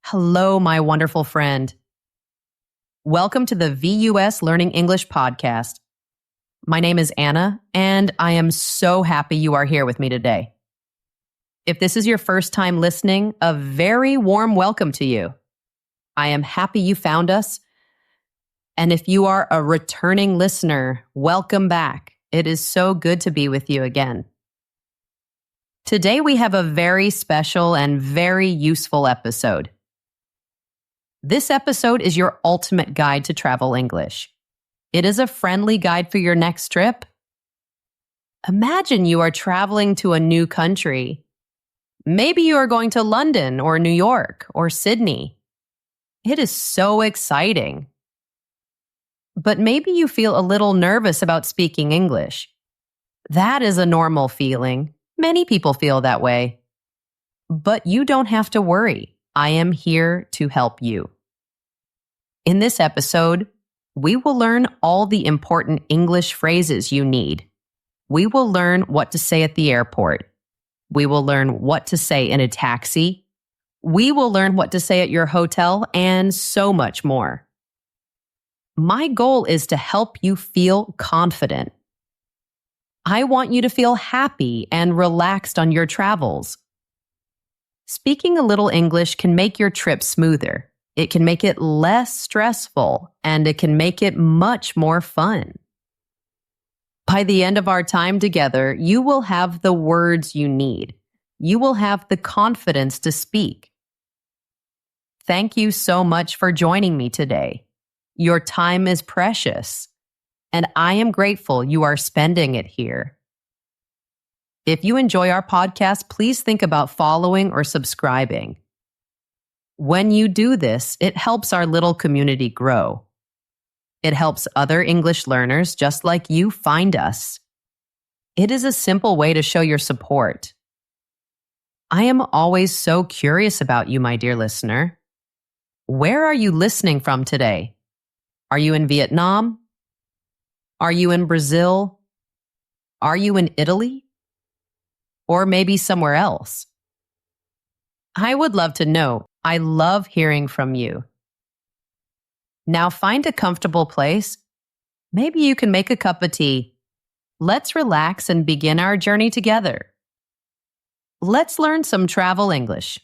Hello, my wonderful friend. Welcome to the VUS Learning English podcast. My name is Anna, and I am so happy you are here with me today. If this is your first time listening, a very warm welcome to you. I am happy you found us. And if you are a returning listener, welcome back. It is so good to be with you again. Today we have a very special and very useful episode. This episode is your ultimate guide to travel English. It is a friendly guide for your next trip. Imagine you are traveling to a new country. Maybe you are going to London or New York or Sydney. It is so exciting. But maybe you feel a little nervous about speaking English. That is a normal feeling. Many people feel that way. But you don't have to worry. I am here to help you. In this episode, we will learn all the important English phrases you need. We will learn what to say at the airport. We will learn what to say in a taxi. We will learn what to say at your hotel and so much more. My goal is to help you feel confident. I want you to feel happy and relaxed on your travels. Speaking a little English can make your trip smoother. It can make it less stressful, and it can make it much more fun. By the end of our time together, you will have the words you need. You will have the confidence to speak. Thank you so much for joining me today. Your time is precious, and I am grateful you are spending it here. If you enjoy our podcast, please think about following or subscribing. When you do this, it helps our little community grow. It helps other English learners just like you find us. It is a simple way to show your support. I am always so curious about you, my dear listener. Where are you listening from today? Are you in Vietnam? Are you in Brazil? Are you in Italy? Or maybe somewhere else? I would love to know. I love hearing from you. Now find a comfortable place. Maybe you can make a cup of tea. Let's relax and begin our journey together. Let's learn some travel English.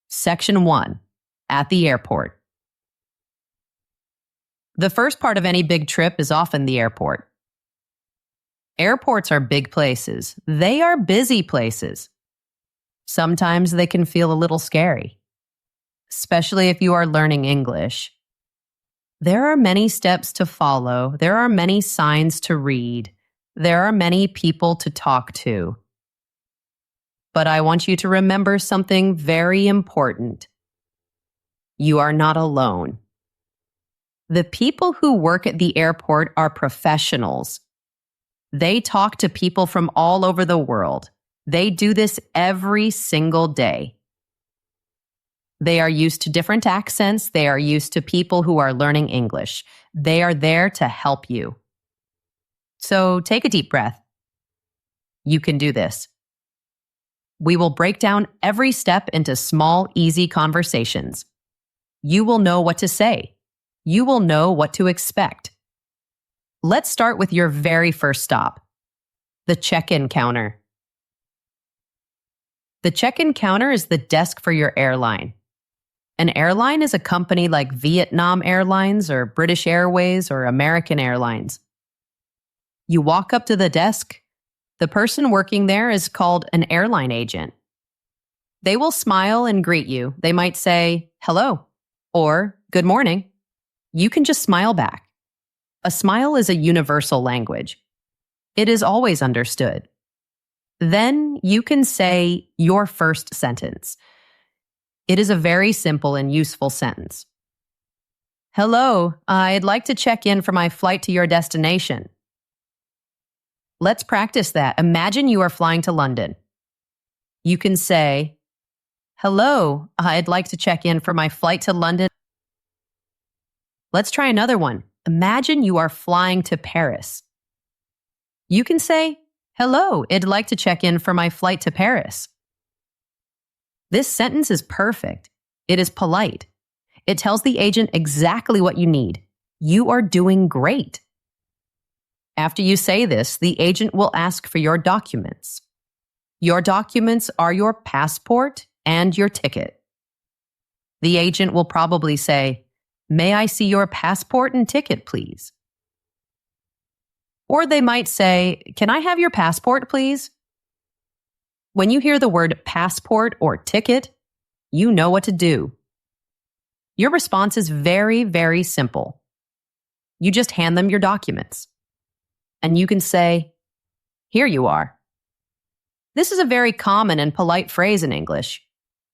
Section 1. At the airport. The first part of any big trip is often the airport. Airports are big places. They are busy places. Sometimes they can feel a little scary, especially if you are learning English. There are many steps to follow. There are many signs to read. There are many people to talk to. But I want you to remember something very important. You are not alone. The people who work at the airport are professionals. They talk to people from all over the world. They do this every single day. They are used to different accents. They are used to people who are learning English. They are there to help you. So take a deep breath. You can do this. We will break down every step into small, easy conversations. You will know what to say. You will know what to expect. Let's start with your very first stop, the check-in counter. The check-in counter is the desk for your airline. An airline is a company like Vietnam Airlines or British Airways or American Airlines. You walk up to the desk. The person working there is called an airline agent. They will smile and greet you. They might say, "Hello," or "Good morning." You can just smile back. A smile is a universal language. It is always understood. Then you can say your first sentence. It is a very simple and useful sentence. "Hello, I'd like to check in for my flight to your destination." Let's practice that. Imagine you are flying to London. You can say, "Hello, I'd like to check in for my flight to London." Let's try another one. Imagine you are flying to Paris. You can say, "Hello, I'd like to check in for my flight to Paris." This sentence is perfect. It is polite. It tells the agent exactly what you need. You are doing great. After you say this, the agent will ask for your documents. Your documents are your passport and your ticket. The agent will probably say, "May I see your passport and ticket, please?" Or they might say, "Can I have your passport, please?" When you hear the word passport or ticket, you know what to do. Your response is very, very simple. You just hand them your documents. And you can say, "Here you are." This is a very common and polite phrase in English.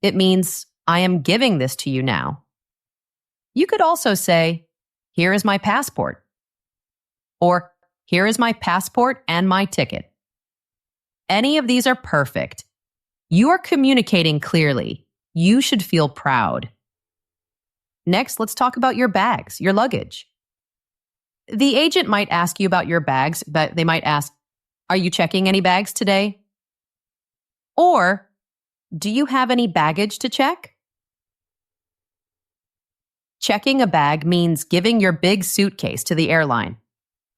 It means, "I am giving this to you now." You could also say, "Here is my passport." Or, "Here is my passport and my ticket." Any of these are perfect. You are communicating clearly. You should feel proud. Next, let's talk about your bags, your luggage. The agent might ask you about your bags, but they might ask, "Are you checking any bags today?" Or, "Do you have any baggage to check?" Checking a bag means giving your big suitcase to the airline.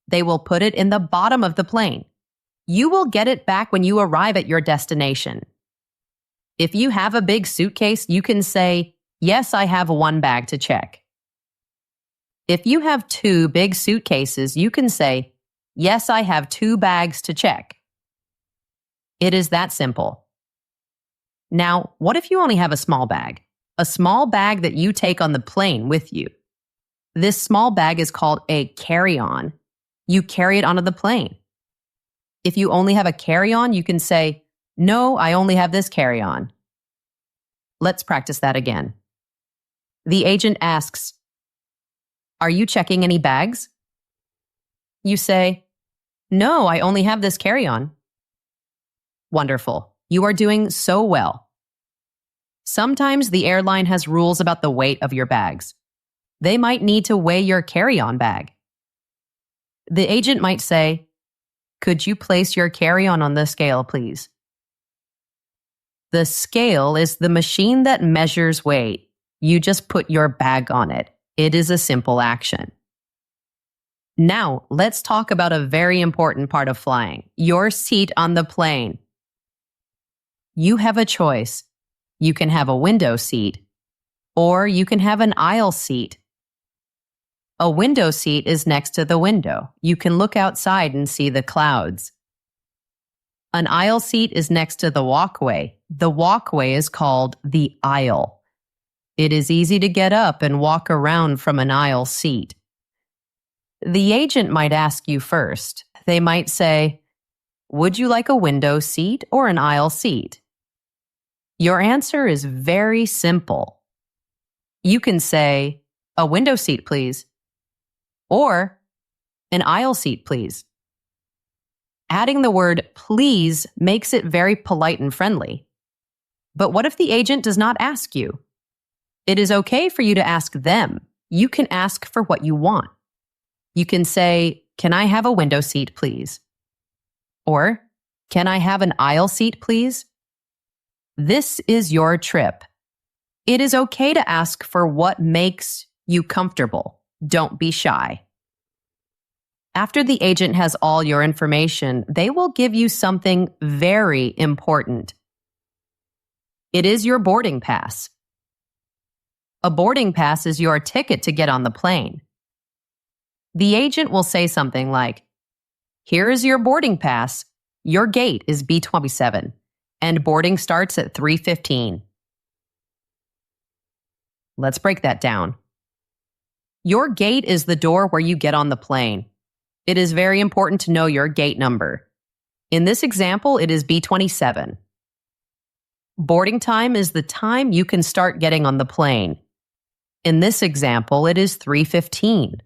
They will put it in the bottom of the plane. You will get it back when you arrive at your destination. If you have a big suitcase, you can say, "Yes, I have one bag to check." If you have two big suitcases, you can say, "Yes, I have two bags to check." It is that simple. Now, what if you only have a small bag? A small bag that you take on the plane with you. This small bag is called a carry-on. You carry it onto the plane. If you only have a carry-on, you can say, "No, I only have this carry-on." Let's practice that again. The agent asks, "Are you checking any bags?" You say, "No, I only have this carry-on." Wonderful. You are doing so well. Sometimes the airline has rules about the weight of your bags. They might need to weigh your carry-on bag. The agent might say, "Could you place your carry-on on the scale, please?" The scale is the machine that measures weight. You just put your bag on it. It is a simple action. Now, let's talk about a very important part of flying, your seat on the plane. You have a choice. You can have a window seat, or you can have an aisle seat. A window seat is next to the window. You can look outside and see the clouds. An aisle seat is next to the walkway. The walkway is called the aisle. It is easy to get up and walk around from an aisle seat. The agent might ask you first. They might say, "Would you like a window seat or an aisle seat?" Your answer is very simple. You can say, "A window seat, please," or "An aisle seat, please." Adding the word "please" makes it very polite and friendly. But what if the agent does not ask you? It is okay for you to ask them. You can ask for what you want. You can say, "Can I have a window seat, please?" Or, "Can I have an aisle seat, please?" This is your trip. It is okay to ask for what makes you comfortable. Don't be shy. After the agent has all your information, they will give you something very important. It is your boarding pass. A boarding pass is your ticket to get on the plane. The agent will say something like, "Here is your boarding pass. Your gate is B27, and boarding starts at 3:15. Let's break that down. Your gate is the door where you get on the plane. It is very important to know your gate number. In this example, it is B27. Boarding time is the time you can start getting on the plane. In this example, it is 3:15.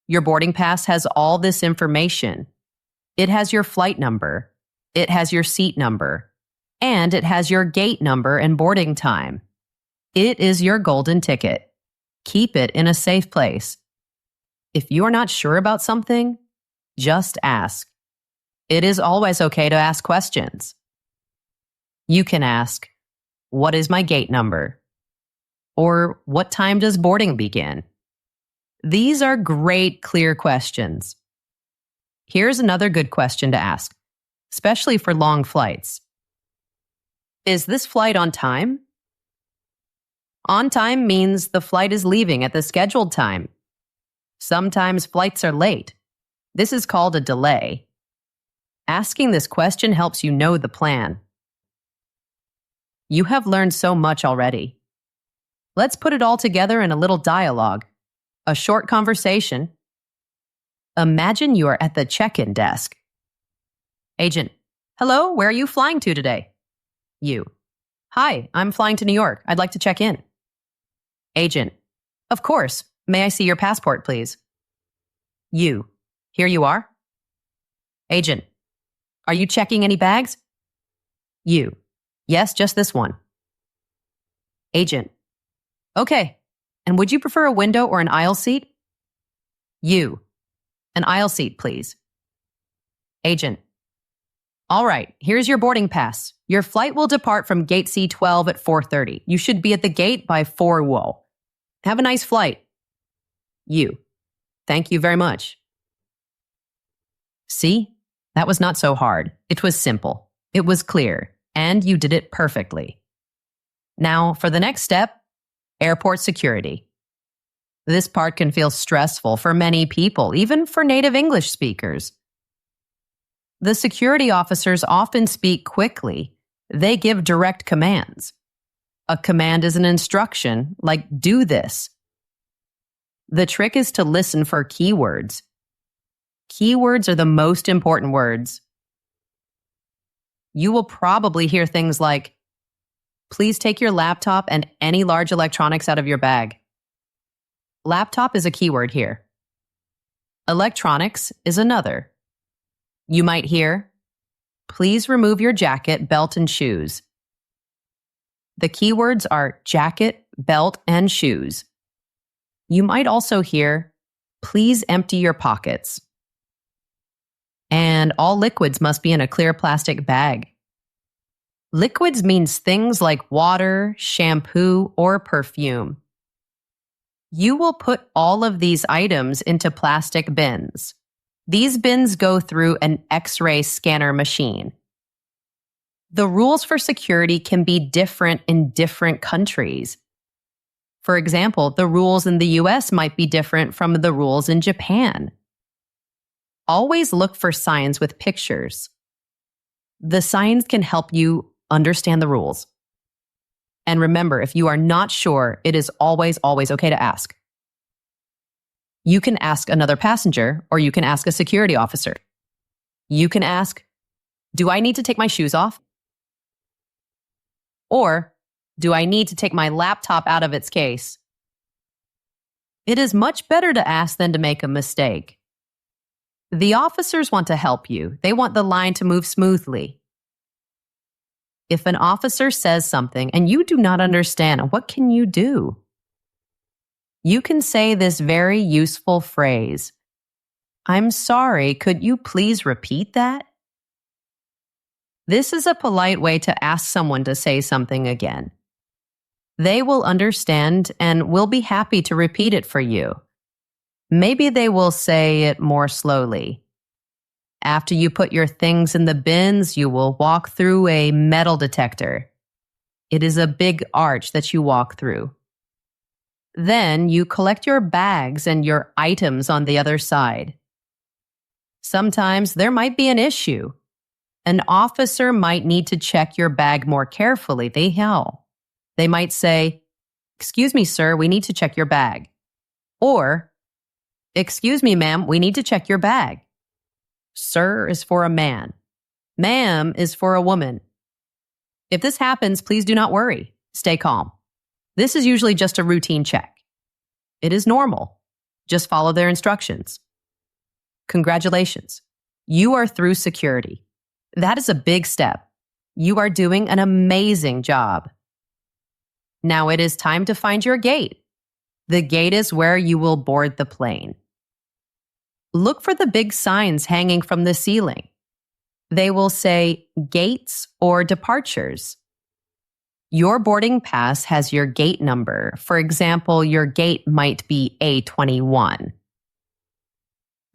Your boarding pass has all this information. It has your flight number, it has your seat number, and it has your gate number and boarding time. It is your golden ticket. Keep it in a safe place. If you are not sure about something, just ask. It is always okay to ask questions. You can ask, What is my gate number? Or what time does boarding begin? These are great, clear questions. Here's another good question to ask, especially for long flights. Is this flight on time? On time means the flight is leaving at the scheduled time. Sometimes flights are late. This is called a delay. Asking this question helps you know the plan. You have learned so much already. Let's put it all together in a little dialogue, a short conversation. Imagine you are at the check-in desk. Agent, hello, where are you flying to today? You, hi, I'm flying to New York. I'd like to check in. Agent, of course. May I see your passport, please? You, here you are. Agent, are you checking any bags? You, yes, just this one. Agent, okay. And would you prefer a window or an aisle seat? You, an aisle seat, please. Agent, all right, here's your boarding pass. Your flight will depart from gate C12 at 4:30. You should be at the gate by 4. Whoa. Have a nice flight. You, thank you very much. See, that was not so hard. It was simple. It was clear, and you did it perfectly. Now, for the next step, airport security. This part can feel stressful for many people, even for native English speakers. The security officers often speak quickly. They give direct commands. A command is an instruction, like do this. The trick is to listen for keywords. Keywords are the most important words. You will probably hear things like, please take your laptop and any large electronics out of your bag. Laptop is a keyword here. Electronics is another. You might hear, please remove your jacket, belt, and shoes. The keywords are jacket, belt, and shoes. You might also hear, please empty your pockets. And all liquids must be in a clear plastic bag. Liquids means things like water, shampoo, or perfume. You will put all of these items into plastic bins. These bins go through an X-ray scanner machine. The rules for security can be different in different countries. For example, the rules in the US might be different from the rules in Japan. Always look for signs with pictures. The signs can help you understand the rules. And remember, if you are not sure, it is always okay to ask. You can ask another passenger, or you can ask a security officer. You can ask, do I need to take my shoes off? Or, do I need to take my laptop out of its case? It is much better to ask than to make a mistake. The officers want to help you. They want the line to move smoothly. If an officer says something and you do not understand, what can you do? You can say this very useful phrase, I'm sorry, could you please repeat that? This is a polite way to ask someone to say something again. They will understand and will be happy to repeat it for you. Maybe they will say it more slowly. After you put your things in the bins, you will walk through a metal detector. It is a big arch that you walk through. Then you collect your bags and your items on the other side. Sometimes there might be an issue. An officer might need to check your bag more carefully. They might say, excuse me, sir, we need to check your bag. Or, excuse me, ma'am, we need to check your bag. Sir is for a man. Ma'am is for a woman. If this happens, please do not worry. Stay calm. This is usually just a routine check. It is normal. Just follow their instructions. Congratulations. You are through security. That is a big step. You are doing an amazing job. Now it is time to find your gate. The gate is where you will board the plane. Look for the big signs hanging from the ceiling. They will say gates or departures. Your boarding pass has your gate number. For example, your gate might be A21.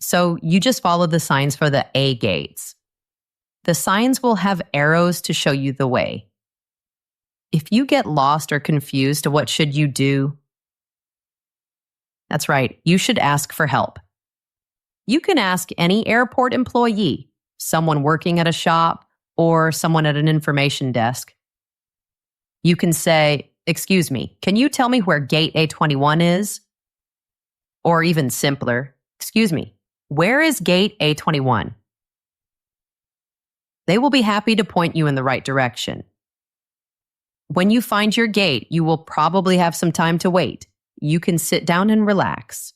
So you just follow the signs for the A gates. The signs will have arrows to show you the way. If you get lost or confused, what should you do? That's right, you should ask for help. You can ask any airport employee, someone working at a shop, or someone at an information desk. You can say, "Excuse me, can you tell me where gate A21 is?" Or even simpler, "Excuse me, where is gate A21?" They will be happy to point you in the right direction. When you find your gate, you will probably have some time to wait. You can sit down and relax.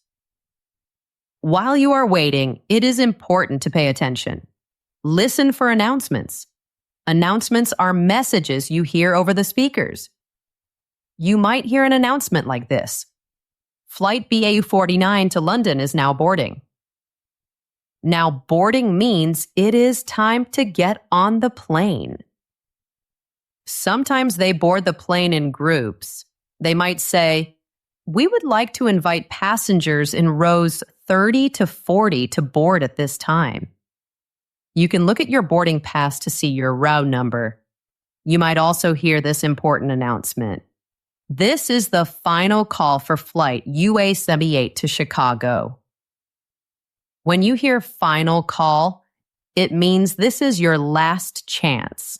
While you are waiting, it is important to pay attention. Listen for announcements. Announcements are messages you hear over the speakers. You might hear an announcement like this: Flight BA49 to London is now boarding. Now, boarding means it is time to get on the plane. Sometimes they board the plane in groups. They might say, "We would like to invite passengers in rows 30 to 40 to board at this time." You can look at your boarding pass to see your row number. You might also hear this important announcement: This is the final call for flight UA78 to Chicago. When you hear final call, it means this is your last chance.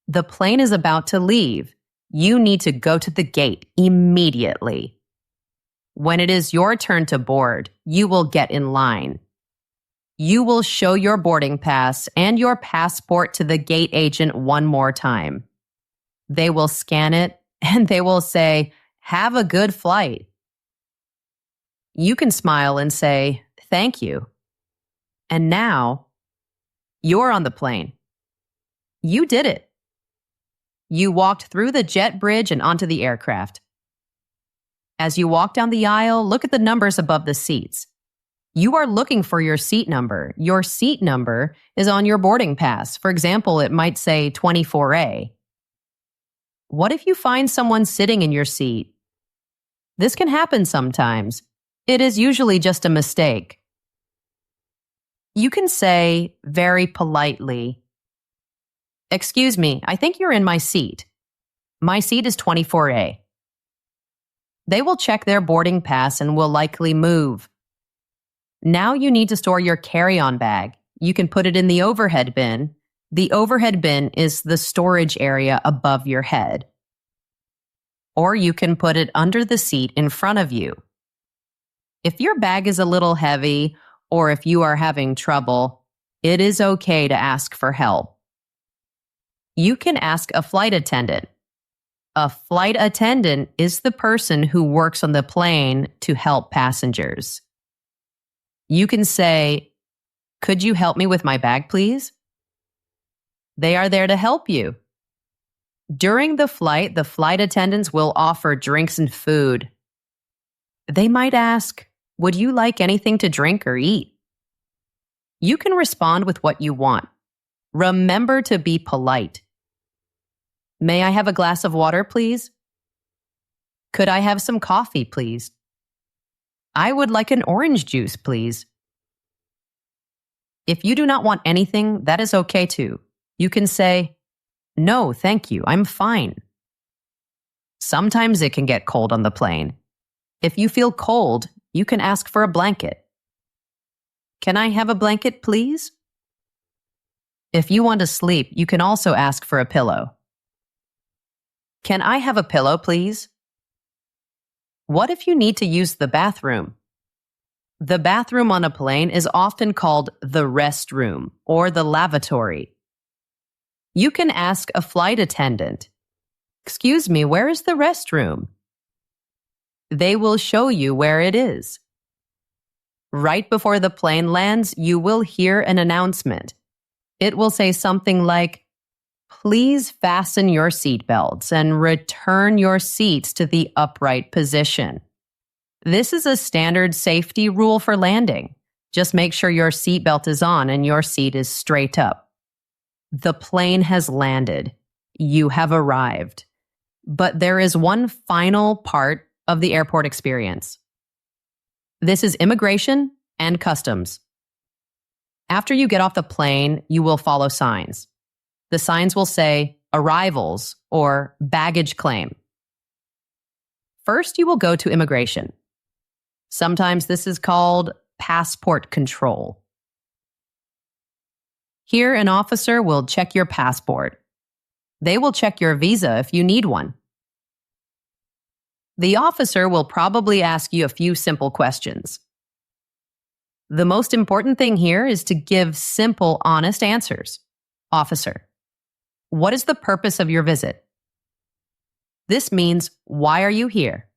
The plane is about to leave. You need to go to the gate immediately. When it is your turn to board, you will get in line. You will show your boarding pass and your passport to the gate agent one more time. They will scan it and they will say, "Have a good flight." You can smile and say, "Thank you." And now, you're on the plane. You did it. You walked through the jet bridge and onto the aircraft. As you walk down the aisle, look at the numbers above the seats. You are looking for your seat number. Your seat number is on your boarding pass. For example, it might say 24A. What if you find someone sitting in your seat? This can happen sometimes. It is usually just a mistake. You can say very politely, "Excuse me, I think you're in my seat. My seat is 24A. They will check their boarding pass and will likely move. Now you need to store your carry-on bag. You can put it in the overhead bin. The overhead bin is the storage area above your head. Or you can put it under the seat in front of you. If your bag is a little heavy, or if you are having trouble, it is okay to ask for help. You can ask a flight attendant. A flight attendant is the person who works on the plane to help passengers. You can say, "Could you help me with my bag, please?" They are there to help you. During the flight attendants will offer drinks and food. They might ask, "Would you like anything to drink or eat?" You can respond with what you want. Remember to be polite. "May I have a glass of water, please?" "Could I have some coffee, please?" "I would like an orange juice, please." If you do not want anything, that is okay too. You can say, "No, thank you, I'm fine." Sometimes it can get cold on the plane. If you feel cold, you can ask for a blanket. "Can I have a blanket, please?" If you want to sleep, you can also ask for a pillow. "Can I have a pillow, please?" What if you need to use the bathroom? The bathroom on a plane is often called the restroom or the lavatory. You can ask a flight attendant, "Excuse me, where is the restroom?" They will show you where it is. Right before the plane lands, you will hear an announcement. It will say something like, "Please fasten your seatbelts and return your seats to the upright position." This is a standard safety rule for landing. Just make sure your seatbelt is on and your seat is straight up. The plane has landed. You have arrived. But there is one final part of the airport experience. This is immigration and customs. After you get off the plane, you will follow signs. The signs will say arrivals or baggage claim. First, you will go to immigration. Sometimes this is called passport control. Here, an officer will check your passport. They will check your visa if you need one. The officer will probably ask you a few simple questions. The most important thing here is to give simple, honest answers. Officer, what is the purpose of your visit? This means, why are you here?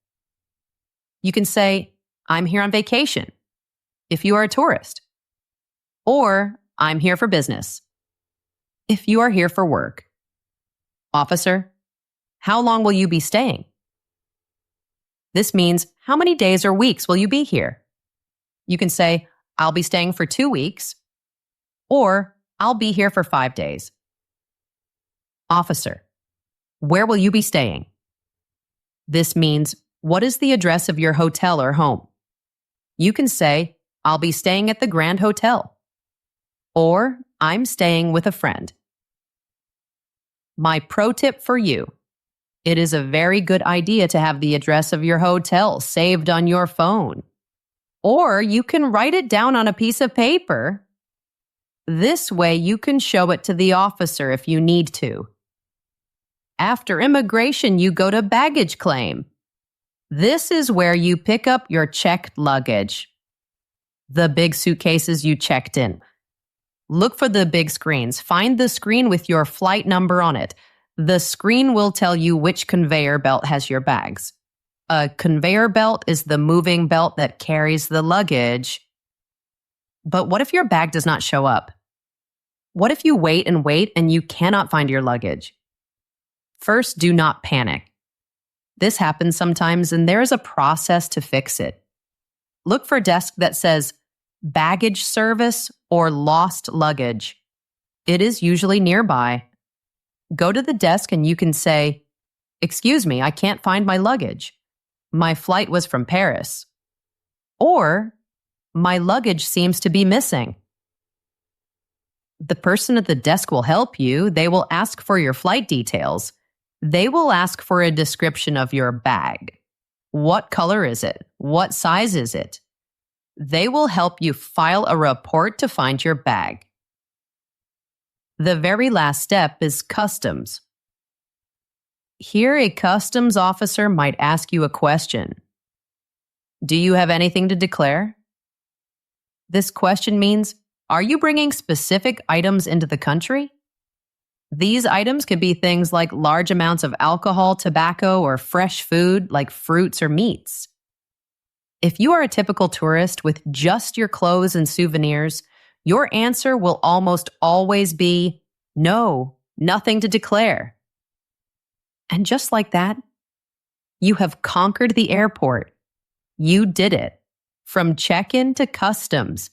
You can say, I'm here on vacation, if you are a tourist. Or, I'm here for business, if you are here for work. Officer, how long will you be staying? This means, how many days or weeks will you be here? You can say, I'll be staying for 2 weeks, or I'll be here for 5 days. Officer, where will you be staying? This means, what is the address of your hotel or home? You can say, I'll be staying at the Grand Hotel, or I'm staying with a friend. My pro tip for you. It is a very good idea to have the address of your hotel saved on your phone. Or you can write it down on a piece of paper. This way you can show it to the officer if you need to. After immigration, you go to baggage claim. This is where you pick up your checked luggage. The big suitcases you checked in. Look for the big screens. Find the screen with your flight number on it. The screen will tell you which conveyor belt has your bags. A conveyor belt is the moving belt that carries the luggage. But what if your bag does not show up? What if you wait and you cannot find your luggage? First, do not panic. This happens sometimes and there is a process to fix it. Look for a desk that says baggage service or lost luggage. It is usually nearby. Go to the desk and you can say, excuse me, I can't find my luggage. My flight was from Paris. Or, my luggage seems to be missing. The person at the desk will help you. They will ask for your flight details. They will ask for a description of your bag. What color is it? What size is it? They will help you file a report to find your bag. The very last step is customs. Here, a customs officer might ask you a question. Do you have anything to declare? This question means, are you bringing specific items into the country? These items could be things like large amounts of alcohol, tobacco, or fresh food like fruits or meats. If you are a typical tourist with just your clothes and souvenirs, your answer will almost always be, no, nothing to declare. And just like that, you have conquered the airport. You did it. From check-in to customs,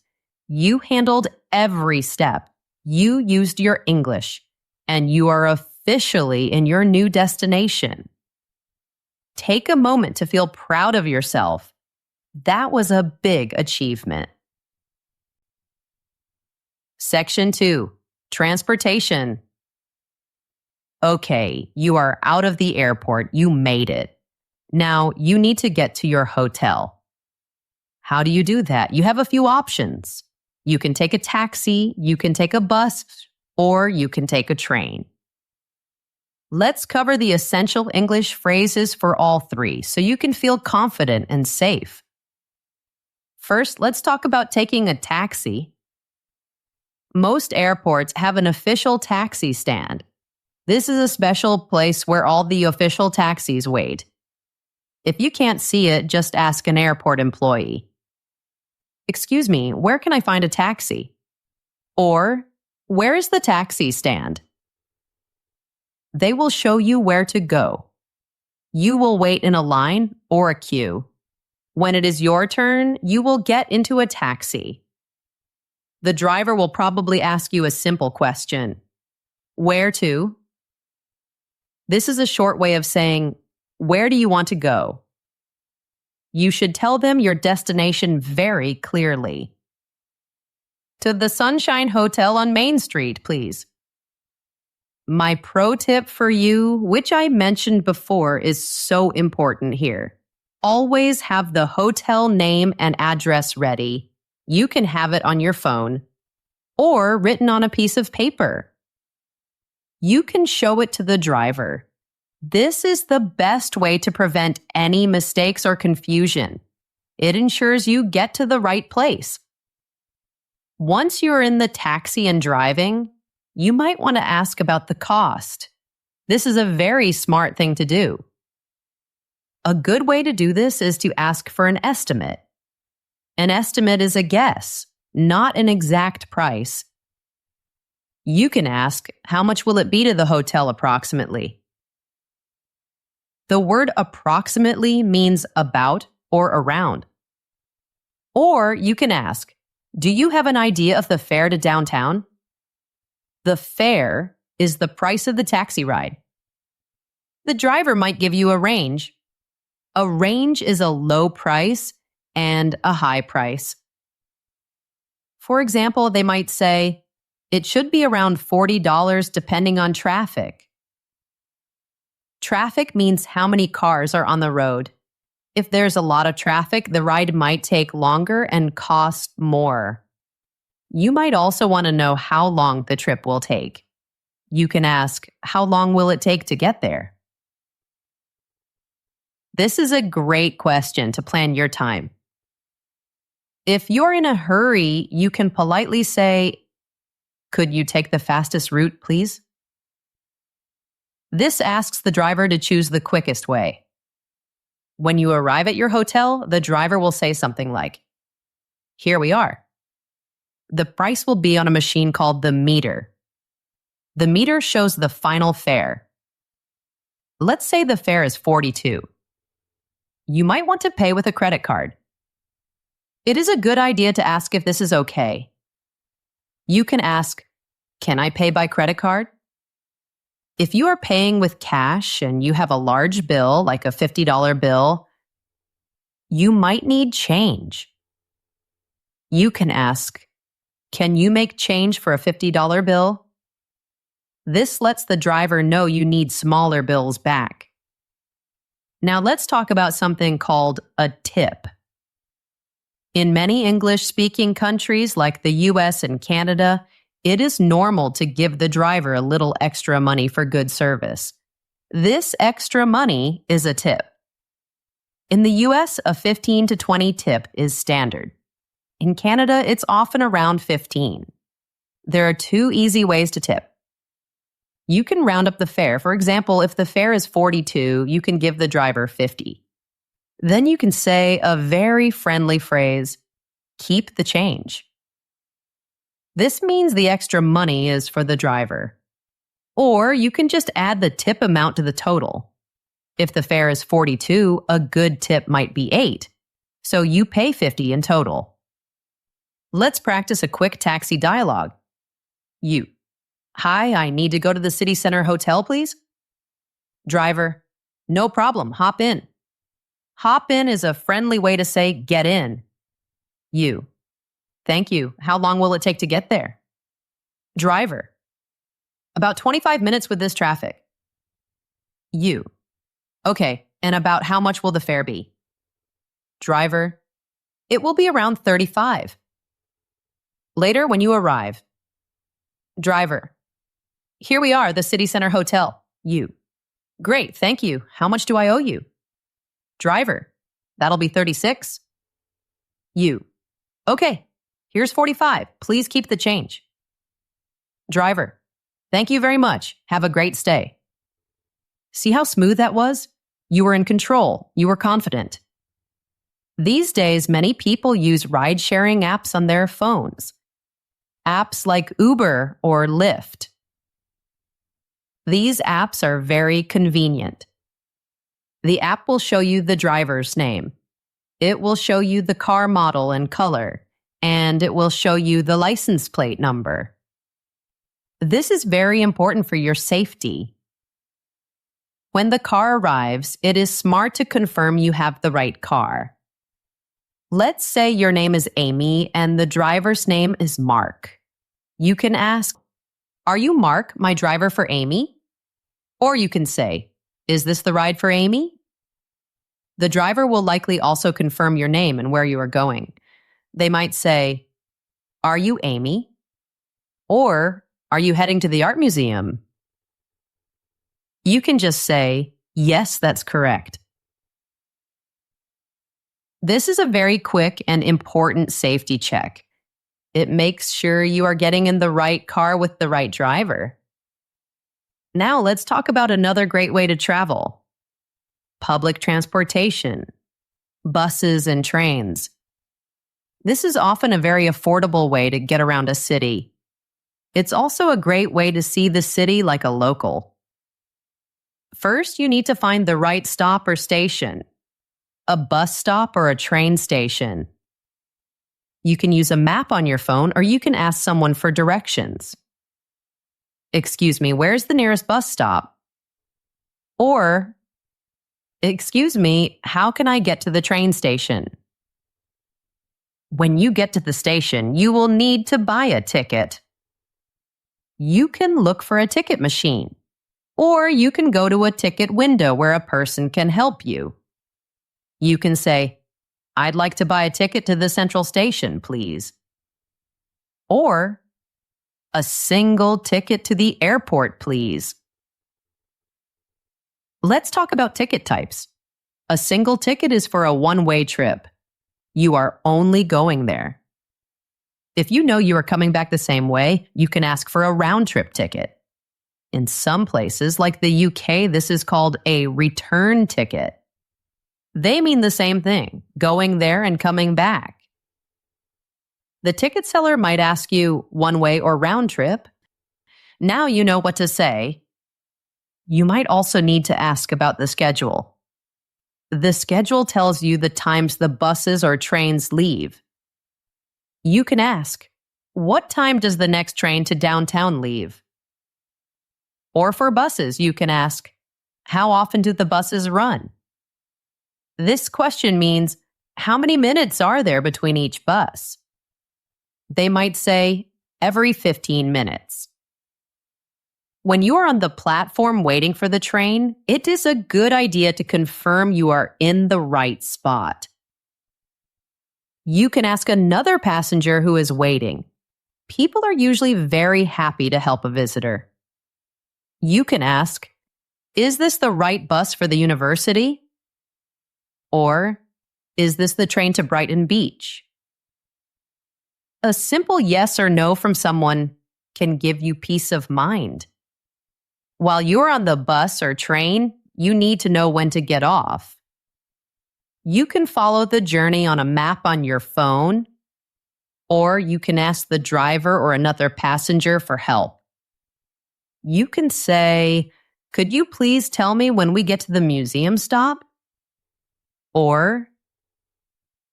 you handled every step. You used your English, and you are officially in your new destination. Take a moment to feel proud of yourself. That was a big achievement. Section 2, Transportation. Okay, you are out of the airport. You made it. Now, you need to get to your hotel. How do you do that? You have a few options. You can take a taxi, you can take a bus, or you can take a train. Let's cover the essential English phrases for all three so you can feel confident and safe. First, let's talk about taking a taxi. Most airports have an official taxi stand. This is a special place where all the official taxis wait. If you can't see it, just ask an airport employee. Excuse me, where can I find a taxi? Or, where is the taxi stand? They will show you where to go. You will wait in a line or a queue. When it is your turn, you will get into a taxi. The driver will probably ask you a simple question. Where to? This is a short way of saying, where do you want to go? You should tell them your destination very clearly. To the Sunshine Hotel on Main Street, please. My pro tip for you, which I mentioned before, is so important here. Always have the hotel name and address ready. You can have it on your phone or written on a piece of paper. You can show it to the driver. This is the best way to prevent any mistakes or confusion. It ensures you get to the right place. Once you're in the taxi and driving, you might want to ask about the cost. This is a very smart thing to do. A good way to do this is to ask for an estimate. An estimate is a guess, not an exact price. You can ask, how much will it be to the hotel approximately? The word approximately means about or around. Or you can ask, do you have an idea of the fare to downtown? The fare is the price of the taxi ride. The driver might give you a range. A range is a low price and a high price. For example, they might say, it should be around $40 depending on traffic. Traffic means how many cars are on the road. If there's a lot of traffic, the ride might take longer and cost more. You might also want to know how long the trip will take. You can ask, how long will it take to get there? This is a great question to plan your time. If you're in a hurry, you can politely say, could you take the fastest route, please? This asks the driver to choose the quickest way. When you arrive at your hotel, the driver will say something like, here we are. The price will be on a machine called the meter. The meter shows the final fare. Let's say the fare is $42. You might want to pay with a credit card. It is a good idea to ask if this is okay. You can ask, can I pay by credit card? If you are paying with cash and you have a large bill, like a $50 bill, you might need change. You can ask, can you make change for a $50 bill? This lets the driver know you need smaller bills back. Now let's talk about something called a tip. In many English-speaking countries like the US and Canada, it is normal to give the driver a little extra money for good service. This extra money is a tip. In the US, a 15 to 20 tip is standard. In Canada, it's often around 15. There are two easy ways to tip. You can round up the fare. For example, if the fare is $42, you can give the driver $50. Then you can say a very friendly phrase, keep the change. This means the extra money is for the driver. Or you can just add the tip amount to the total. If the fare is $42, a good tip might be $8. So you pay $50 in total. Let's practice a quick taxi dialogue. You. Hi, I need to go to the City Center Hotel, please. Driver. No problem, hop in. Hop in is a friendly way to say get in. You. Thank you. How long will it take to get there? Driver. About 25 minutes with this traffic. You. Okay, and about how much will the fare be? Driver. It will be around $35. Later when you arrive. Driver. Here we are, the City Center Hotel. You. Great, thank you. How much do I owe you? Driver. That'll be $36. You. Okay, here's $45. Please keep the change. Driver. Thank you very much. Have a great stay. See how smooth that was? You were in control. You were confident. These days, many people use ride-sharing apps on their phones. Apps like Uber or Lyft. These apps are very convenient. The app will show you the driver's name. It will show you the car model and color, and it will show you the license plate number. This is very important for your safety. When the car arrives, it is smart to confirm you have the right car. Let's say your name is Amy and the driver's name is Mark. You can ask, "Are you Mark, my driver for Amy?" Or you can say, "Is this the ride for Amy?" The driver will likely also confirm your name and where you are going. They might say, "Are you Amy?" Or, "Are you heading to the art museum?" You can just say, "Yes, that's correct." This is a very quick and important safety check. It makes sure you are getting in the right car with the right driver. Now let's talk about another great way to travel: public transportation, buses and trains. This is often a very affordable way to get around a city. It's also a great way to see the city like a local. First, you need to find the right stop or station: a bus stop or a train station. You can use a map on your phone, or you can ask someone for directions. "Excuse me, where's the nearest bus stop?" Or, "Excuse me, how can I get to the train station?" When you get to the station, you will need to buy a ticket. You can look for a ticket machine, or you can go to a ticket window where a person can help you. You can say, "I'd like to buy a ticket to the central station, please." Or, "A single ticket to the airport, please." Let's talk about ticket types. A single ticket is for a one-way trip. You are only going there. If you know you are coming back the same way, you can ask for a round-trip ticket. In some places, like the UK, this is called a return ticket. They mean the same thing, going there and coming back. The ticket seller might ask you one-way or round-trip. Now you know what to say. You might also need to ask about the schedule. The schedule tells you the times the buses or trains leave. You can ask, "What time does the next train to downtown leave?" Or for buses, you can ask, "How often do the buses run?" This question means, how many minutes are there between each bus? They might say, "Every 15 minutes." When you are on the platform waiting for the train, it is a good idea to confirm you are in the right spot. You can ask another passenger who is waiting. People are usually very happy to help a visitor. You can ask, "Is this the right bus for the university?" Or, "Is this the train to Brighton Beach?" A simple yes or no from someone can give you peace of mind. While you're on the bus or train, you need to know when to get off. You can follow the journey on a map on your phone, or you can ask the driver or another passenger for help. You can say, "Could you please tell me when we get to the museum stop?" Or,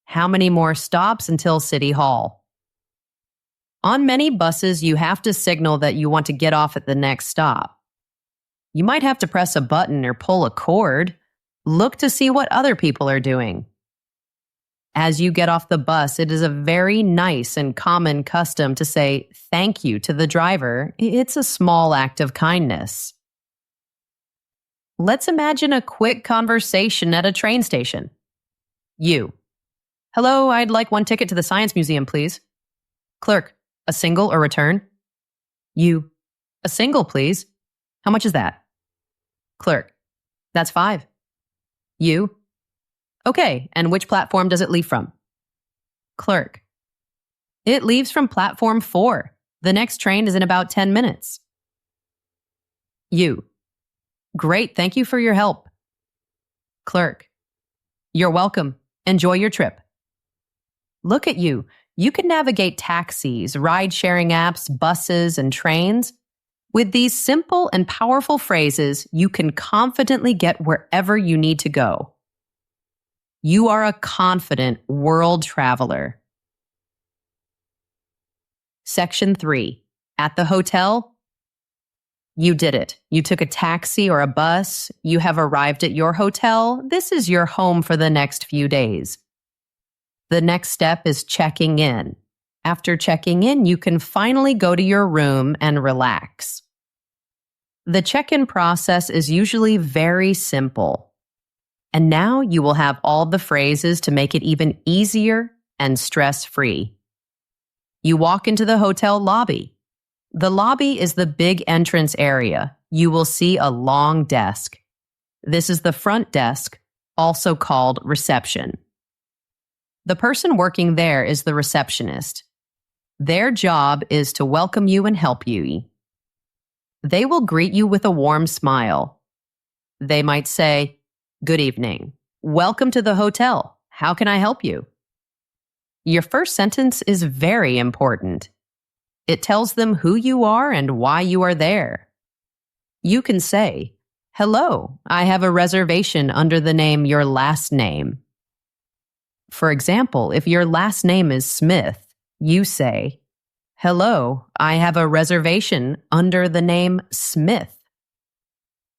"How many more stops until City Hall?" On many buses, you have to signal that you want to get off at the next stop. You might have to press a button or pull a cord. Look to see what other people are doing. As you get off the bus, it is a very nice and common custom to say thank you to the driver. It's a small act of kindness. Let's imagine a quick conversation at a train station. You: "Hello, I'd like one ticket to the Science Museum, please." Clerk: "A single or return?" You: "A single, please. How much is that?" Clerk: "That's 5. You: "Okay, and which platform does it leave from?" Clerk: "It leaves from platform 4. The next train is in about 10 minutes. You: "Great, thank you for your help." Clerk: "You're welcome. Enjoy your trip." Look at you. You can navigate taxis, ride-sharing apps, buses, and trains. With these simple and powerful phrases, you can confidently get wherever you need to go. You are a confident world traveler. Section 3. At the hotel, You did it. You took a taxi or a bus. You have arrived at your hotel. This is your home for the next few days. The next step is checking in. After checking in, you can finally go to your room and relax. The check-in process is usually very simple. And now you will have all the phrases to make it even easier and stress-free. You walk into the hotel lobby. The lobby is the big entrance area. You will see a long desk. This is the front desk, also called reception. The person working there is the receptionist. Their job is to welcome you and help you. They will greet you with a warm smile. They might say, "Good evening. Welcome to the hotel. How can I help you?" Your first sentence is very important. It tells them who you are and why you are there. You can say, "Hello, I have a reservation under the name your last name." For example, if your last name is Smith, you say, "Hello, I have a reservation under the name Smith."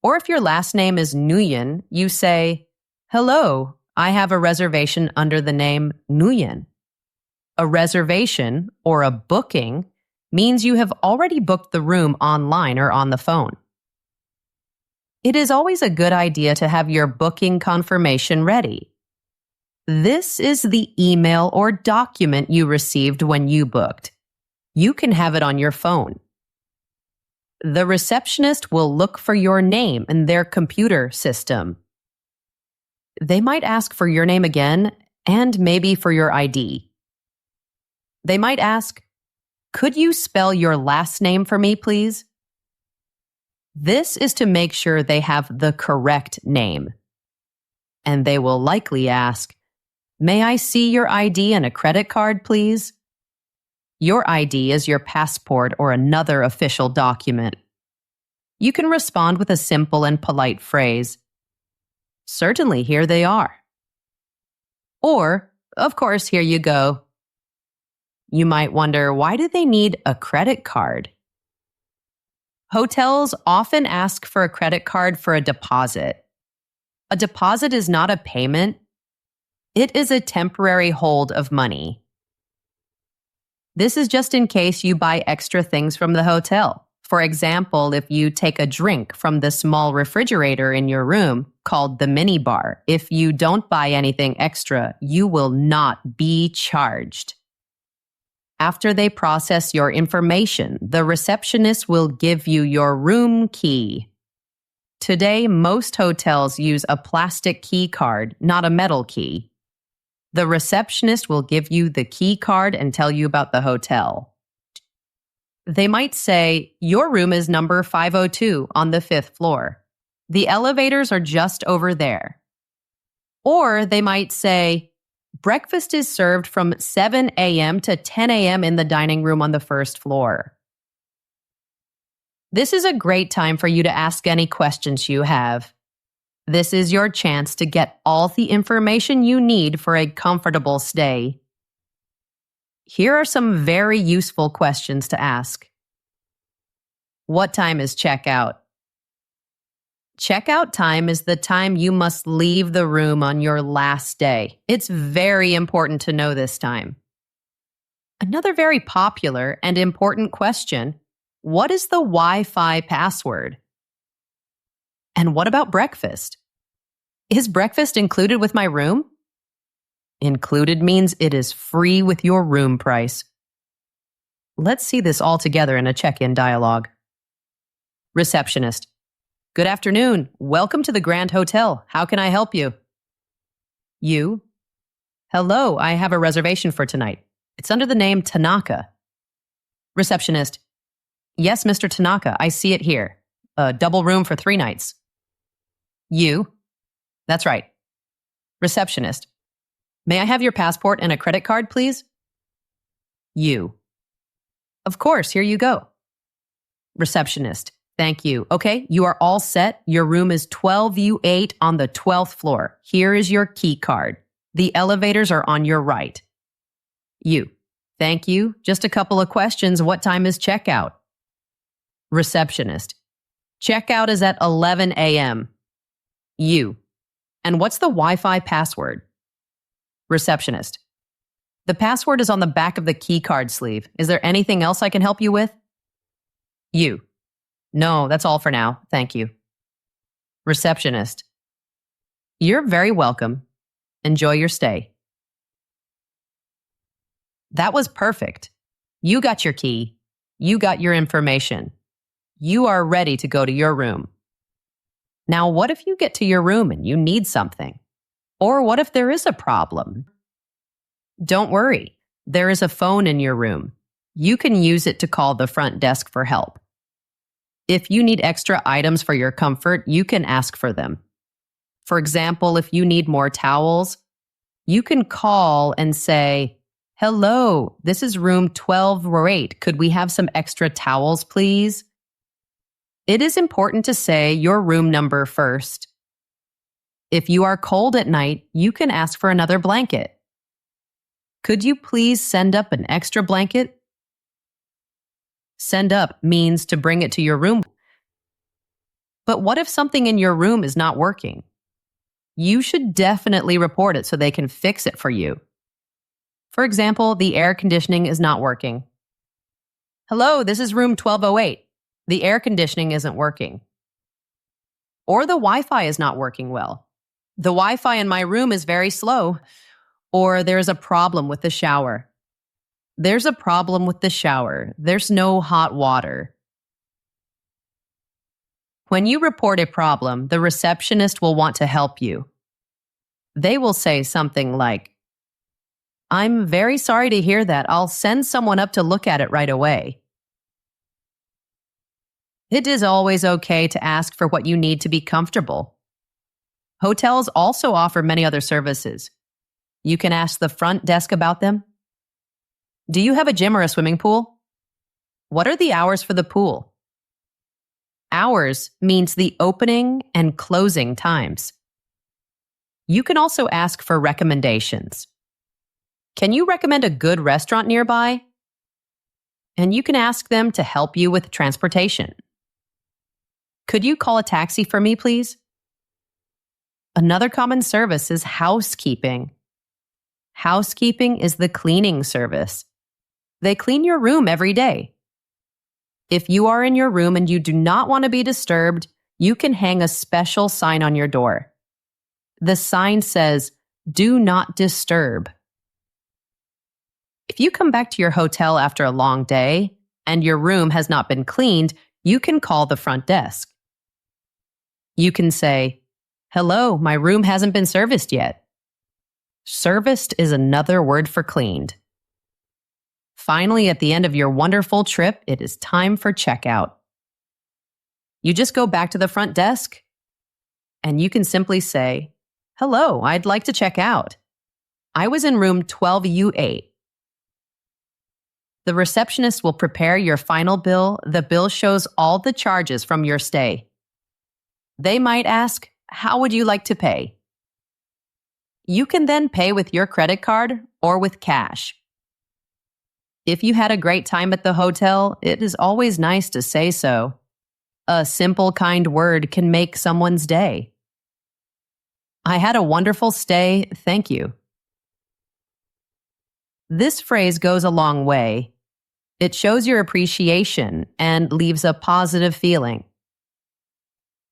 Or if your last name is Nguyen, you say, "Hello, I have a reservation under the name Nguyen." A reservation, or a booking, means you have already booked the room online or on the phone. It is always a good idea to have your booking confirmation ready. This is the email or document you received when you booked. You can have it on your phone. The receptionist will look for your name in their computer system. They might ask for your name again and maybe for your ID. They might ask, "Could you spell your last name for me, please?" This is to make sure they have the correct name. And they will likely ask, "May I see your ID and a credit card, please?" Your ID is your passport or another official document. You can respond with a simple and polite phrase, "Certainly, here they are." Or, "Of course, here you go." You might wonder, why do they need a credit card? Hotels often ask for a credit card for a deposit. A deposit is not a payment. It is a temporary hold of money. This is just in case you buy extra things from the hotel. For example, if you take a drink from the small refrigerator in your room called the mini bar, if you don't buy anything extra, you will not be charged. After they process your information, the receptionist will give you your room key. Today, most hotels use a plastic key card, not a metal key. The receptionist will give you the key card and tell you about the hotel. They might say, "Your room is number 502 on the 5th floor. The elevators are just over there." Or they might say, "Breakfast is served from 7 a.m. to 10 a.m. in the dining room on the 1st floor." This is a great time for you to ask any questions you have. This is your chance to get all the information you need for a comfortable stay. Here are some very useful questions to ask. What time is checkout? Checkout time is the time you must leave the room on your last day. It's very important to know this time. Another very popular and important question, what is the Wi-Fi password? And what about breakfast? Is breakfast included with my room? Included means it is free with your room price. Let's see this all together in a check-in dialogue. Receptionist. Good afternoon. Welcome to the Grand Hotel. How can I help you? You. Hello, I have a reservation for tonight. It's under the name Tanaka. Receptionist. Yes, Mr. Tanaka, I see it here. A double room for 3 nights. You. That's right. Receptionist. May I have your passport and a credit card, please? You. Of course, here you go. Receptionist. Thank you. Okay, you are all set. Your room is 12U8 on the 12th floor. Here is your key card. The elevators are on your right. You. Thank you. Just a couple of questions. What time is checkout? Receptionist. Checkout is at 11 a.m. You. And what's the Wi-Fi password? Receptionist. The password is on the back of the key card sleeve. Is there anything else I can help you with? You. No, that's all for now. Thank you. Receptionist. You're very welcome. Enjoy your stay. That was perfect. You got your key. You got your information. You are ready to go to your room. Now, what if you get to your room and you need something? Or what if there is a problem? Don't worry. There is a phone in your room. You can use it to call the front desk for help. If you need extra items for your comfort, you can ask for them. For example, if you need more towels, you can call and say, "Hello, this is room 1208. Could we have some extra towels, please?" It is important to say your room number first. If you are cold at night, you can ask for another blanket. Could you please send up an extra blanket? Send up means to bring it to your room. But what if something in your room is not working? You should definitely report it so they can fix it for you. For example, the air conditioning is not working. "Hello, this is room 1208. The air conditioning isn't working." Or the Wi-Fi is not working well. "The Wi-Fi in my room is very slow." Or there's a problem with the shower. "There's a problem with the shower. There's no hot water." When you report a problem, the receptionist will want to help you. They will say something like, "I'm very sorry to hear that. I'll send someone up to look at it right away." It is always okay to ask for what you need to be comfortable. Hotels also offer many other services. You can ask the front desk about them. Do you have a gym or a swimming pool? What are the hours for the pool? Hours means the opening and closing times. You can also ask for recommendations. Can you recommend a good restaurant nearby? And you can ask them to help you with transportation. Could you call a taxi for me, please? Another common service is housekeeping. Housekeeping is the cleaning service. They clean your room every day. If you are in your room and you do not want to be disturbed, you can hang a special sign on your door. The sign says, "Do not disturb." If you come back to your hotel after a long day and your room has not been cleaned, you can call the front desk. You can say, "Hello, my room hasn't been serviced yet." Serviced is another word for cleaned. Finally, at the end of your wonderful trip, it is time for checkout. You just go back to the front desk and you can simply say, "Hello, I'd like to check out. I was in room 12U8. The receptionist will prepare your final bill. The bill shows all the charges from your stay. They might ask, "How would you like to pay?" You can then pay with your credit card or with cash. If you had a great time at the hotel, it is always nice to say so. A simple, kind word can make someone's day. "I had a wonderful stay, thank you." This phrase goes a long way. It shows your appreciation and leaves a positive feeling.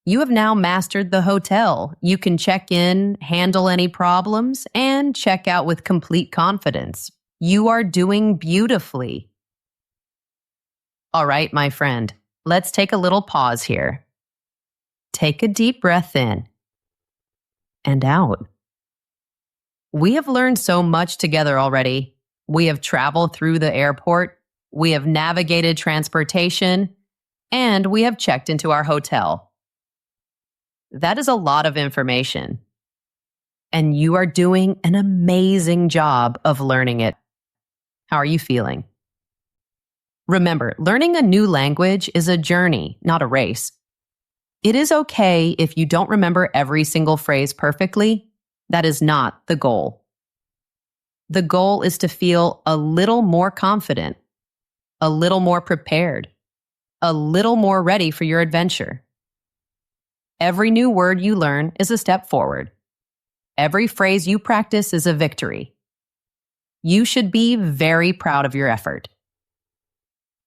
You have now mastered the hotel. You can check in, handle any problems, and check out with complete confidence. You are doing beautifully. All right, my friend, let's take a little pause here. Take a deep breath in and out. We have learned so much together already. We have traveled through the airport, we have navigated transportation, and we have checked into our hotel. That is a lot of information. And you are doing an amazing job of learning it. How are you feeling? Remember, learning a new language is a journey, not a race. It is okay if you don't remember every single phrase perfectly. That is not the goal. The goal is to feel a little more confident, a little more prepared, a little more ready for your adventure. Every new word you learn is a step forward. Every phrase you practice is a victory. You should be very proud of your effort.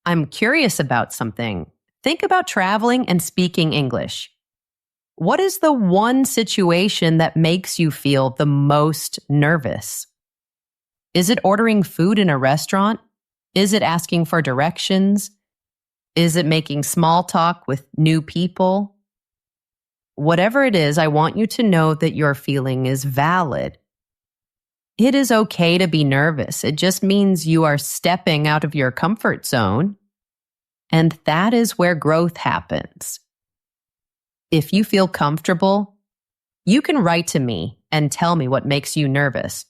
I'm curious about something. Think about traveling and speaking English. What is the one situation that makes you feel the most nervous? Is it ordering food in a restaurant? Is it asking for directions? Is it making small talk with new people? Whatever it is, I want you to know that your feeling is valid. It is okay to be nervous. It just means you are stepping out of your comfort zone, and that is where growth happens. If you feel comfortable, you can write to me and tell me what makes you nervous.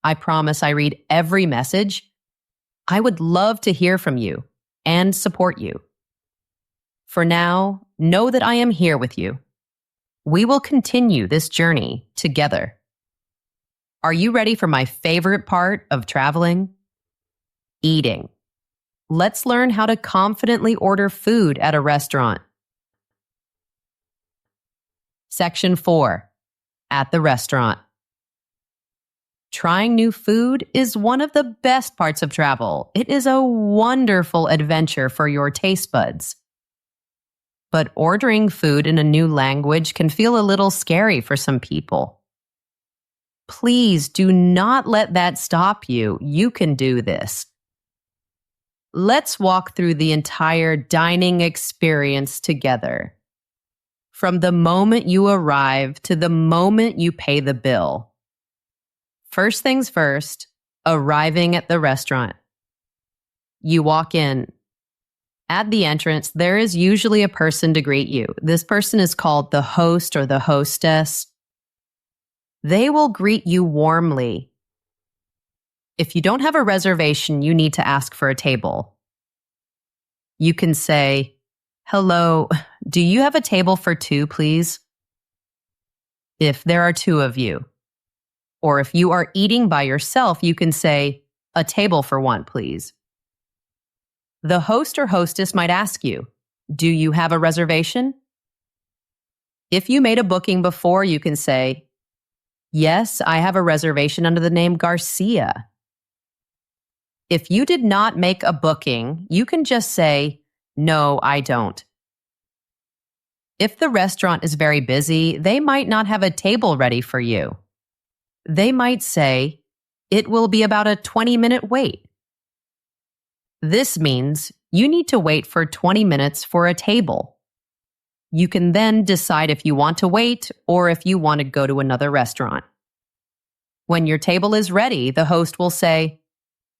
I promise I read every message. I would love to hear from you and support you. For now, know that I am here with you. We will continue this journey together. Are you ready for my favorite part of traveling? Eating. Let's learn how to confidently order food at a restaurant. Section 4. At the restaurant. Trying new food is one of the best parts of travel. It is a wonderful adventure for your taste buds. But ordering food in a new language can feel a little scary for some people. Please do not let that stop you. You can do this. Let's walk through the entire dining experience together. From the moment you arrive to the moment you pay the bill. First things first, arriving at the restaurant. You walk in. At the entrance, there is usually a person to greet you. This person is called the host or the hostess. They will greet you warmly. If you don't have a reservation, you need to ask for a table. You can say, "Hello, do you have a table for 2, please?" If there are 2 of you. Or if you are eating by yourself, you can say, "A table for 1, please." The host or hostess might ask you, "Do you have a reservation?" If you made a booking before, you can say, "Yes, I have a reservation under the name Garcia." If you did not make a booking, you can just say, "No, I don't." If the restaurant is very busy, they might not have a table ready for you. They might say, "It will be about a 20-minute wait." This means you need to wait for 20 minutes for a table. You can then decide if you want to wait or if you want to go to another restaurant. When your table is ready, the host will say,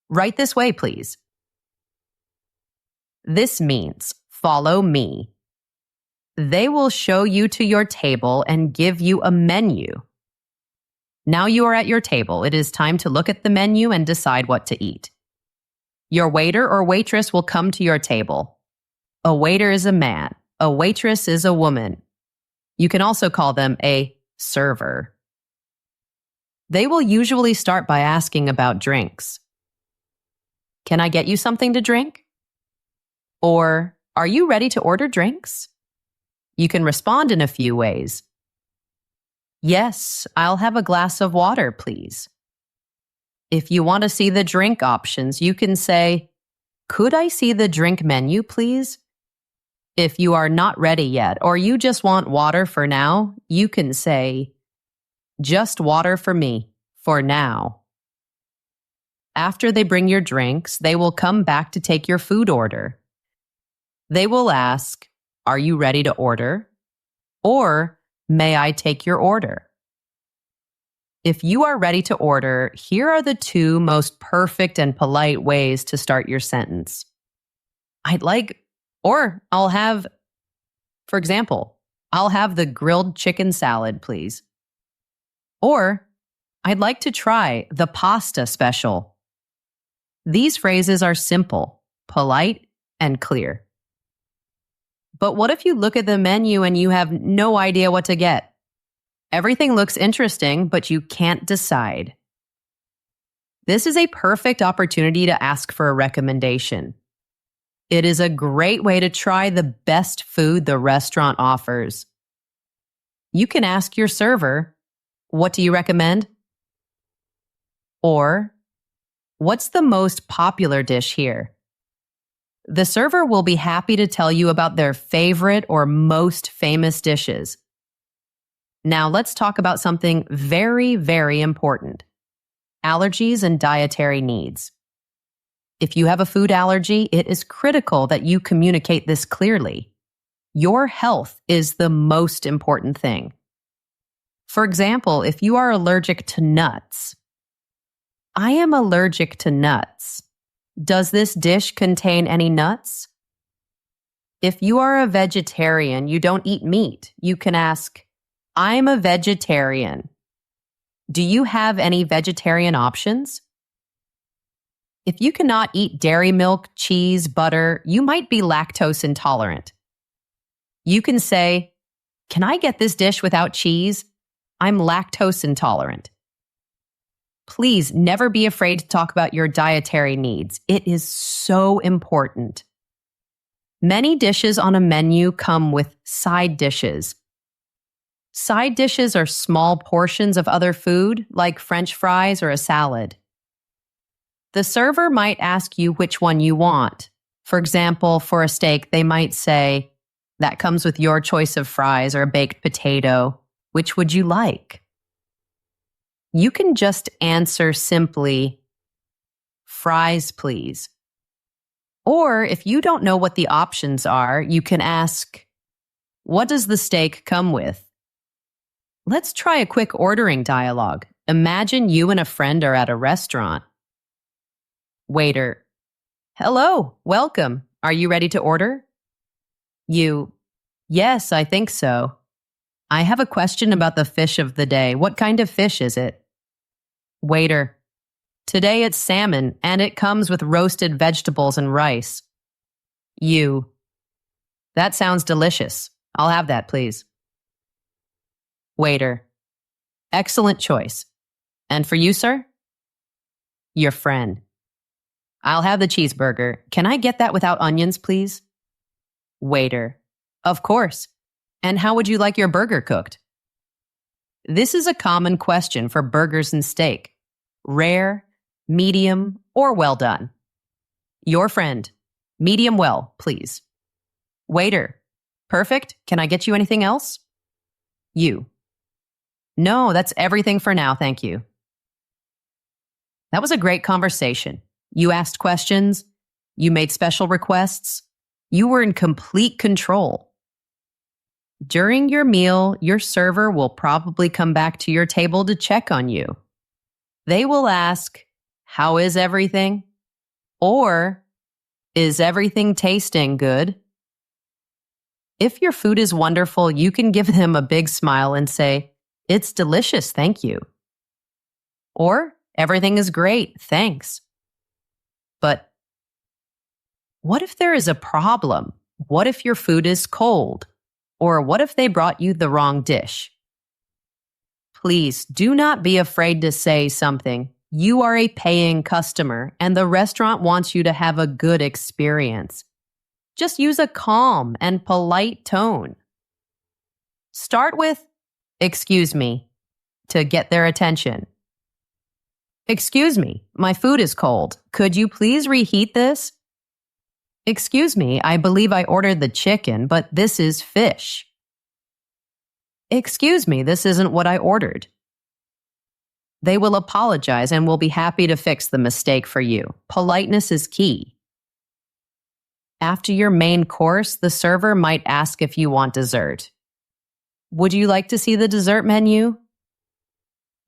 "Right this way, please." This means follow me. They will show you to your table and give you a menu. Now you are at your table. It is time to look at the menu and decide what to eat. Your waiter or waitress will come to your table. A waiter is a man. A waitress is a woman. You can also call them a server. They will usually start by asking about drinks. "Can I get you something to drink?" Or, "Are you ready to order drinks?" You can respond in a few ways. "Yes, I'll have a glass of water, please." If you want to see the drink options, you can say, "Could I see the drink menu, please?" If you are not ready yet, or you just want water for now, you can say, "Just water for me, for now." After they bring your drinks, they will come back to take your food order. They will ask, "Are you ready to order?" Or, "May I take your order?" If you are ready to order, here are the 2 most perfect and polite ways to start your sentence. I'll have, for example, "I'll have the grilled chicken salad, please." Or, "I'd like to try the pasta special." These phrases are simple, polite, and clear. But what if you look at the menu and you have no idea what to get? Everything looks interesting, but you can't decide. This is a perfect opportunity to ask for a recommendation. It is a great way to try the best food the restaurant offers. You can ask your server, "What do you recommend?" Or, "What's the most popular dish here?" The server will be happy to tell you about their favorite or most famous dishes. Now let's talk about something very, very important: allergies and dietary needs. If you have a food allergy, it is critical that you communicate this clearly. Your health is the most important thing. For example, if you are allergic to nuts, "I am allergic to nuts. Does this dish contain any nuts?" If you are a vegetarian, you don't eat meat, you can ask, "I'm a vegetarian. Do you have any vegetarian options?" If you cannot eat dairy milk, cheese, butter, you might be lactose intolerant. You can say, "Can I get this dish without cheese? I'm lactose intolerant." Please never be afraid to talk about your dietary needs. It is so important. Many dishes on a menu come with side dishes. Side dishes are small portions of other food, like French fries or a salad. The server might ask you which one you want. For example, for a steak, they might say, "That comes with your choice of fries or a baked potato. Which would you like?" You can just answer simply, "Fries, please." Or if you don't know what the options are, you can ask, "What does the steak come with?" Let's try a quick ordering dialogue. Imagine you and a friend are at a restaurant. Waiter, "Hello, welcome. Are you ready to order?" You, "Yes, I think so. I have a question about the fish of the day. What kind of fish is it?" Waiter, "Today it's salmon, and it comes with roasted vegetables and rice." You, "That sounds delicious. I'll have that, please." Waiter, "Excellent choice. And for you, sir?" Your friend, "I'll have the cheeseburger. Can I get that without onions, please?" Waiter, "Of course. And how would you like your burger cooked?" This is a common question for burgers and steak: rare, medium, or well done. Your friend, "Medium well, please." Waiter, "Perfect. Can I get you anything else?" You, "No, that's everything for now, thank you." That was a great conversation. You asked questions. You made special requests. You were in complete control. During your meal, your server will probably come back to your table to check on you. They will ask, "How is everything?" Or, "Is everything tasting good?" If your food is wonderful, you can give them a big smile and say, "It's delicious, thank you." Or, "Everything is great, thanks." But what if there is a problem? What if your food is cold? Or what if they brought you the wrong dish? Please do not be afraid to say something. You are a paying customer, and the restaurant wants you to have a good experience. Just use a calm and polite tone. Start with, "Excuse me," to get their attention. "Excuse me, my food is cold. Could you please reheat this?" "Excuse me, I believe I ordered the chicken, but this is fish." "Excuse me, this isn't what I ordered." They will apologize and will be happy to fix the mistake for you. Politeness is key. After your main course, the server might ask if you want dessert. "Would you like to see the dessert menu?"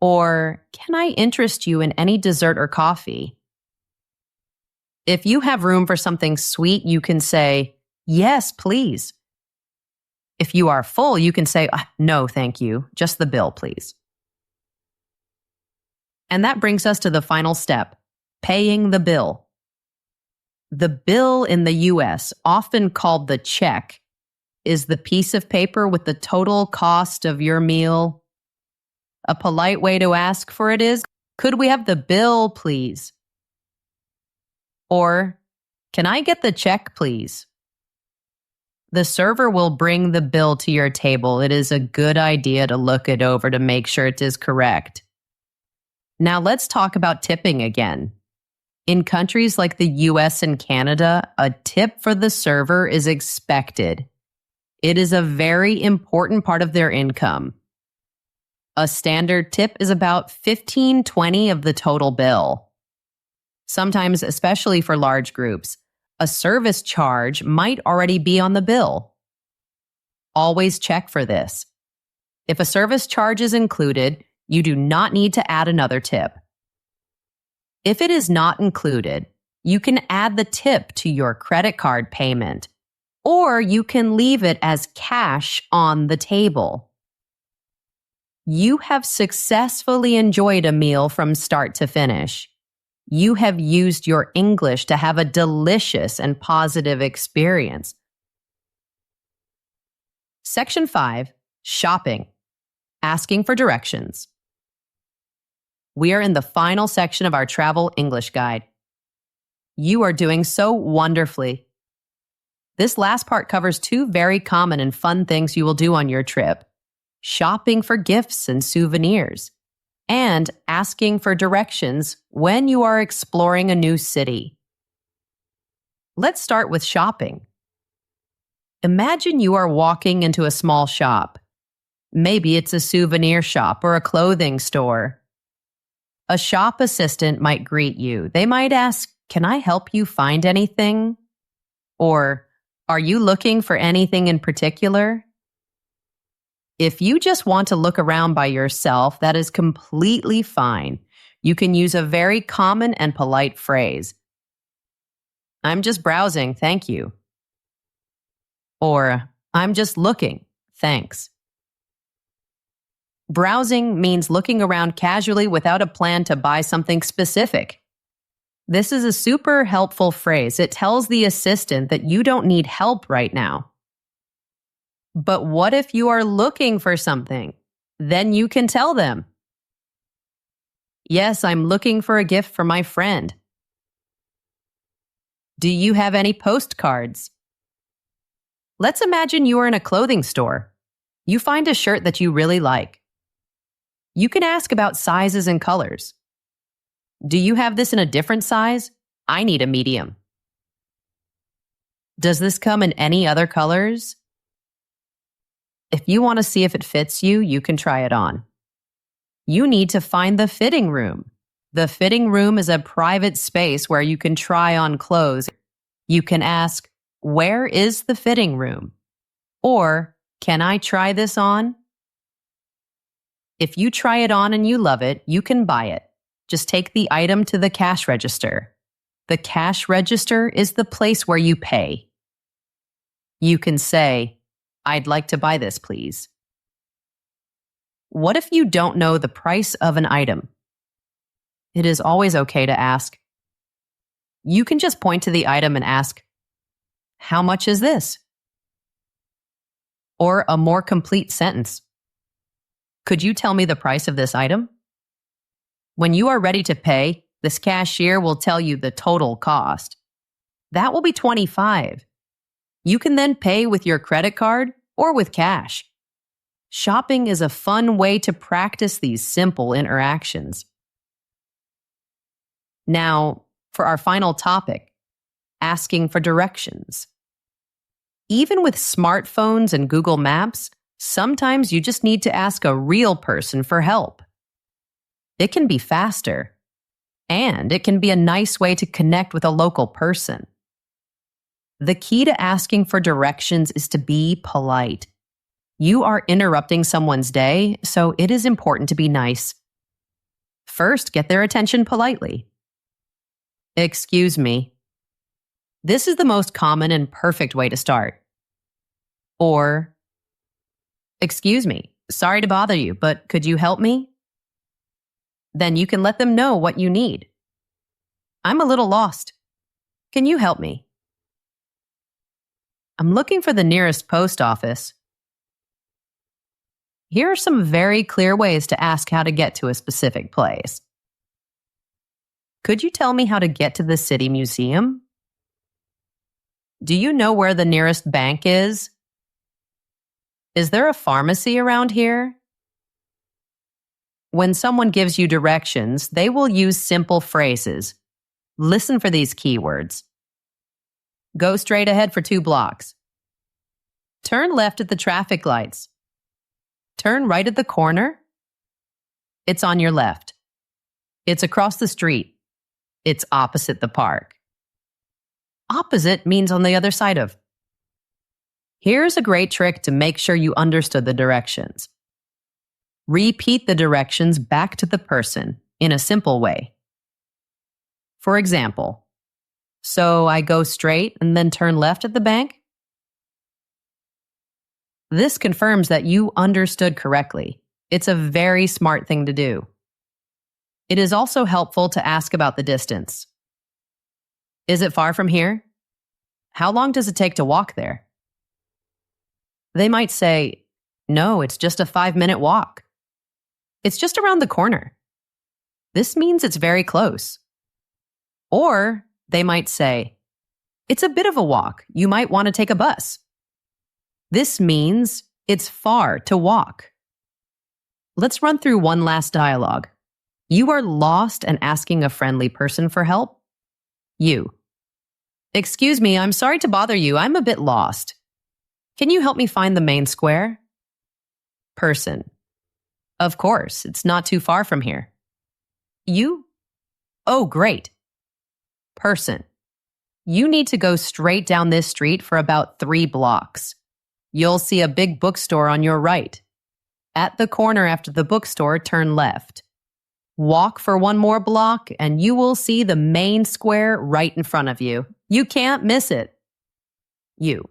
Or, "Can I interest you in any dessert or coffee?" If you have room for something sweet, you can say, "Yes, please." If you are full, you can say, "No, thank you. Just the bill, please." And that brings us to the final step: paying the bill. The bill in the US, often called the check, is the piece of paper with the total cost of your meal. A polite way to ask for it is, "Could we have the bill, please?" Or, "Can I get the check, please?" The server will bring the bill to your table. It is a good idea to look it over to make sure it is correct. Now let's talk about tipping again. In countries like the US and Canada, a tip for the server is expected. It is a very important part of their income. A standard tip is about 15-20 of the total bill. Sometimes, especially for large groups, a service charge might already be on the bill. Always check for this. If a service charge is included, you do not need to add another tip. If it is not included, you can add the tip to your credit card payment, or you can leave it as cash on the table. You have successfully enjoyed a meal from start to finish. You have used your English to have a delicious and positive experience. Section 5, Shopping. Asking for directions. We are in the final section of our travel English guide. You are doing so wonderfully. This last part covers two very common and fun things you will do on your trip: shopping for gifts and souvenirs, and asking for directions when you are exploring a new city. Let's start with shopping. Imagine you are walking into a small shop. Maybe it's a souvenir shop or a clothing store. A shop assistant might greet you. They might ask, "Can I help you find anything?" Or, "Are you looking for anything in particular?" If you just want to look around by yourself, that is completely fine. You can use a very common and polite phrase. "I'm just browsing, thank you." Or, "I'm just looking, thanks." Browsing means looking around casually without a plan to buy something specific. This is a super helpful phrase. It tells the assistant that you don't need help right now. But what if you are looking for something? Then you can tell them, "Yes, I'm looking for a gift for my friend." "Do you have any postcards?" Let's imagine you are in a clothing store. You find a shirt that you really like. You can ask about sizes and colors. "Do you have this in a different size? I need a medium." "Does this come in any other colors?" If you want to see if it fits you, you can try it on. You need to find the fitting room. The fitting room is a private space where you can try on clothes. You can ask, "Where is the fitting room?" Or, "Can I try this on?" If you try it on and you love it, you can buy it. Just take the item to the cash register. The cash register is the place where you pay. You can say, "I'd like to buy this, please." What if you don't know the price of an item? It is always okay to ask. You can just point to the item and ask, "How much is this?" Or a more complete sentence. "Could you tell me the price of this item?" When you are ready to pay, this cashier will tell you the total cost. That will be $25. You can then pay with your credit card or with cash. Shopping is a fun way to practice these simple interactions. Now, for our final topic, asking for directions. Even with smartphones and Google Maps, sometimes you just need to ask a real person for help. It can be faster, and it can be a nice way to connect with a local person. The key to asking for directions is to be polite. You are interrupting someone's day, so it is important to be nice. First, get their attention politely. "Excuse me." This is the most common and perfect way to start. Or, "Excuse me, sorry to bother you, but could you help me?" Then you can let them know what you need. "I'm a little lost. Can you help me?" "I'm looking for the nearest post office." Here are some very clear ways to ask how to get to a specific place. "Could you tell me how to get to the city museum?" Do you know where the nearest bank is? Is there a pharmacy around here? When someone gives you directions, they will use simple phrases. Listen for these keywords. Go straight ahead for 2 blocks. Turn left at the traffic lights. Turn right at the corner. It's on your left. It's across the street. It's opposite the park. Opposite means on the other side of. Here's a great trick to make sure you understood the directions. Repeat the directions back to the person in a simple way. For example, so I go straight and then turn left at the bank? This confirms that you understood correctly. It's a very smart thing to do. It is also helpful to ask about the distance. Is it far from here? How long does it take to walk there? They might say, no, it's just a 5-minute walk. It's just around the corner. This means it's very close. Or they might say, it's a bit of a walk. You might want to take a bus. This means it's far to walk. Let's run through one last dialogue. You are lost and asking a friendly person for help. You. Excuse me, I'm sorry to bother you. I'm a bit lost. Can you help me find the main square? Person. Of course, it's not too far from here. You? Oh, great. Person. You need to go straight down this street for about 3 blocks. You'll see a big bookstore on your right. At the corner after the bookstore, turn left. Walk for 1 more block and you will see the main square right in front of you. You can't miss it. You.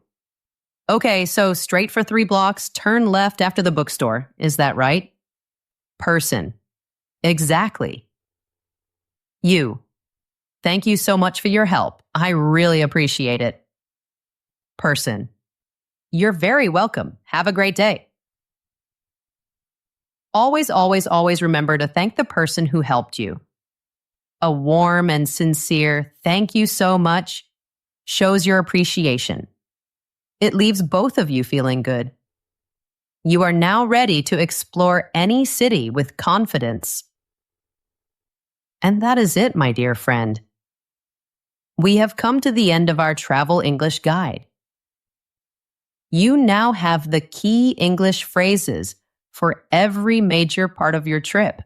Okay, so straight for 3 blocks, turn left after the bookstore. Is that right? Person. Exactly. You. Thank you so much for your help. I really appreciate it. Person. You're very welcome. Have a great day. Always, always, always remember to thank the person who helped you. A warm and sincere thank you so much shows your appreciation. It leaves both of you feeling good. You are now ready to explore any city with confidence. And that is it, my dear friend. We have come to the end of our Travel English Guide. You now have the key English phrases for every major part of your trip.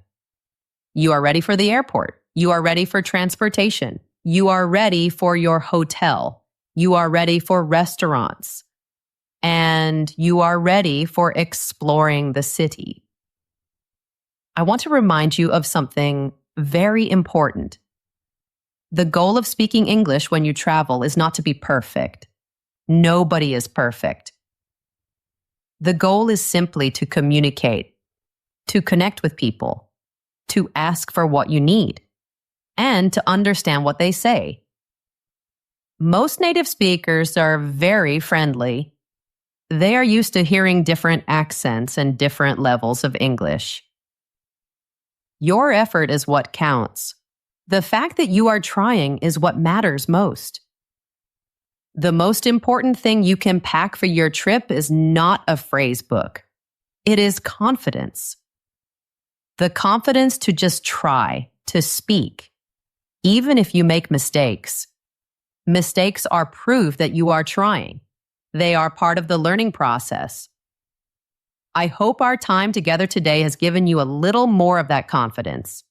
You are ready for the airport. You are ready for transportation. You are ready for your hotel. You are ready for restaurants. And you are ready for exploring the city. I want to remind you of something very important. The goal of speaking English when you travel is not to be perfect. Nobody is perfect. The goal is simply to communicate, to connect with people, to ask for what you need, and to understand what they say. Most native speakers are very friendly. They are used to hearing different accents and different levels of English. Your effort is what counts. The fact that you are trying is what matters most. The most important thing you can pack for your trip is not a phrase book. It is confidence. The confidence to just try, to speak, even if you make mistakes. Mistakes are proof that you are trying. They are part of the learning process. I hope our time together today has given you a little more of that confidence.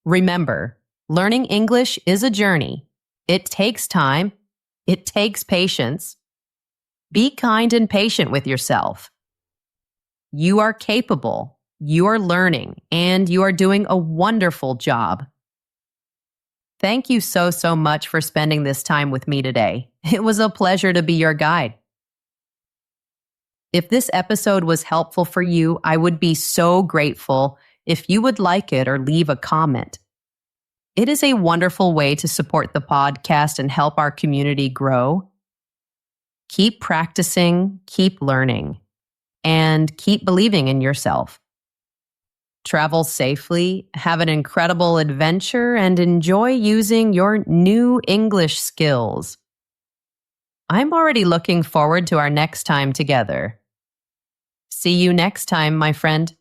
Remember, learning English is a journey. It takes time. It takes patience. Be kind and patient with yourself. You are capable, you are learning, and you are doing a wonderful job. Thank you so much for spending this time with me today. It was a pleasure to be your guide. If this episode was helpful for you, I would be so grateful if you would like it or leave a comment. It is a wonderful way to support the podcast and help our community grow. Keep practicing, keep learning, and keep believing in yourself. Travel safely, have an incredible adventure, and enjoy using your new English skills. I'm already looking forward to our next time together. See you next time, my friend.